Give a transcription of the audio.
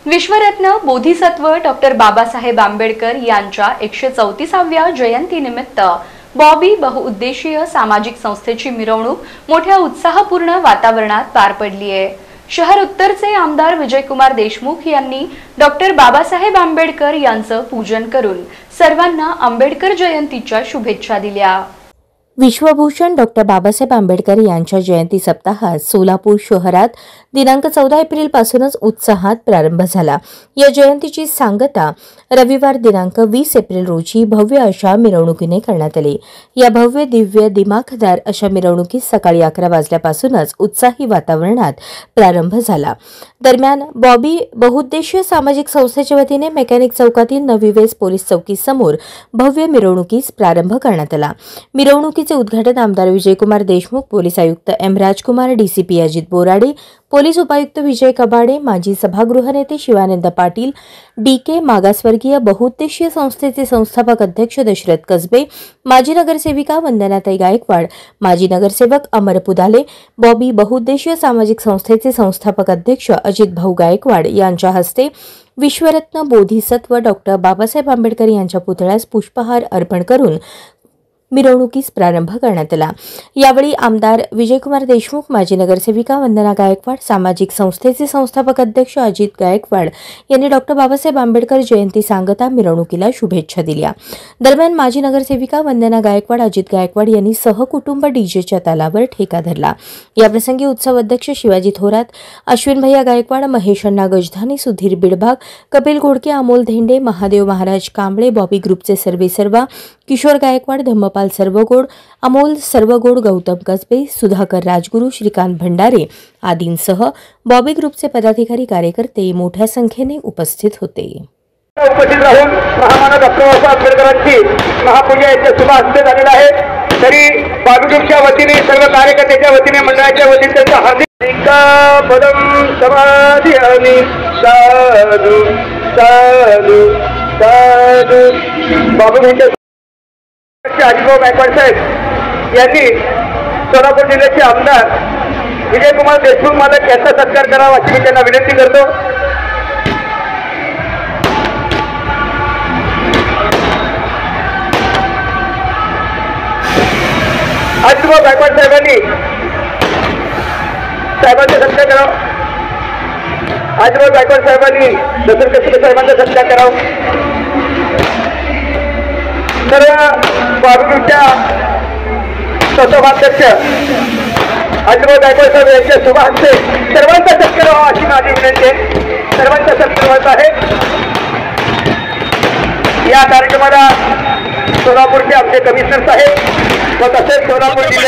विश्वरत्न Bodhisattva doctor Babasaheb Ambedkar यांच्या 134व्या जयंतीनिमित्त बॉबी बहुउद्देशीय सामाजिक संस्थेची मिरवणूक मोठ्या उत्साहपूर्ण वातावरणात पार पडली आहे। शहर उत्तरचे आमदार विजयकुमार देशमुख यांनी डॉक्टर बाबासाहेब आंबेडकर यांचं पूजन करून सर्वांना आंबेडकर जयंतीच्या शुभेच्छा दिल्या। विश्वभूषण डॉक्टर बाबासाहेब आंबेडकर यांच्या जयंती सप्ताहात सोलापूर शहरात दिनांक 14 एप्रिल पासूनच उत्साहात प्रारंभ झाला। या जयंतीची सांगता रविवार दिनांक 20 एप्रिल रोजी भव्य अशा मिरवणुकीने करण्यात आली। या भव्य दिव्य दिमाखदार अशा मिरवणुकीत सकाळी 11 वाजल्यापासूनच उत्साही वातावरणात प्रारंभ झाला। दरम्यान बॉबी बहुउद्देशीय सामाजिक संस्थेच्या वतीने मेकॅनिक चौकातील नवी वेस पोलीस चौकी समोर भव्य मिरवणुकीस प्रारंभ करण्यात आला। मिरवणुकीचे उद्घाटन आमदार विजयकुमार देशमुख, पोलीस आयुक्त एम राजकुमार, डीसीपी अजित बोराडे, पोलीस उपायुक्त विजय कबाडे, माजी सभागृह नेते शिवानंद पाटील, डीके मागासवर्गीय बहुउद्देशीय संस्थेचे संस्थापक अध्यक्ष दशरथ कसबे, माजी नगरसेविका वंदनाताई गायकवाड, माजी नगरसेवक अमर पुदाले, बॉबी बहुउद्देशीय सामाजिक संस्थेचे संस्थापक अध्यक्ष अजित भाऊ गायकवाड यांच्या हस्ते विश्वरत्न बोधिसत्व डॉक्टर बाबासाहेब आंबेडकर यांच्या पुतळ्यास पुष्पहार अर्पण करून मिरवणुकीस प्रारंभ करण्यात आला। यावेळी आमदार विजयकुमार देशमुख, माजी नगरसेविका वंदना गायकवाड, सामाजिक संस्थेचे संस्थापक अध्यक्ष अजित गायकवाड यांनी डॉक्टर बाबासाहेब आंबेडकर जयंती सांगता मिरवणुकीला शुभेच्छा दिल्या। दरम्यान माजी नगरसेविका वंदना गायकवाड, अजित गायकवाड यांनी सहकुटुंब डीजेच्या तालावर ठेका धरला। याप्रसंगी उत्सव अध्यक्ष शिवाजी थोरात, अश्विन भैया गायकवाड, महेश अण्णा गजधानी, सुधीर बिडबाग, कपिल घोडके, अमोल धेंडे, महादेव महाराज कांबळे, बॉबी ग्रुपचे सर्वेसर्वा किशोर गायकवाड, धम्मपाल सर्वगोड, अमोल सर्वगोड, गौतम कसबे, सुधाकर राजगुरू, श्रीकांत भंडारे आदींसह बॉबी ग्रुपचे पदाधिकारी कार्यकर्ते मोठ्या संख्येने उपस्थित होते। उपस्थित राहून महामानव डॉक्टर बाबासाहेब आंबेडकरांची महापूजा येथे शुभ हस्ते झालेला आहे। तरी बॉबी ग्रुपच्या वतीने, सर्व कार्यकर्त्यांच्या वतीने, मंडळाच्या वतीने त्यांचा हार्दिक पदम समाधी साधू साधू साधू बॉबी ग्रुपच्या अजितभाऊ गायकवाड साहेब यांनी सोलापूर जिल्ह्याचे आमदार विजयकुमार देशमुख मालक यांचा सत्कार करावा अशी मी त्यांना विनंती करतो। अजितभाऊ गायकवाड साहेबांनी साहेबांचा सत्कार करावा। अजितभाऊ गायकवाड साहेबांनी दशरथ कसबे साहेबांचा सत्कार करावा। सर्व बॉबी ग्रुपच्या संस्थापकाध्यक्ष अजितभाऊ गायकवाड साहेब यांच्या शुभ हस्ते सर्वांचा सत्कार व्हावा अशी माझी विनंती आहे। सर्वांचा सत्कार व्हायचा आहे। या कार्यक्रमाला सोलापूरचे आमचे कमिशनर साहेब व तसेच सोलापूर जिल्ह्यात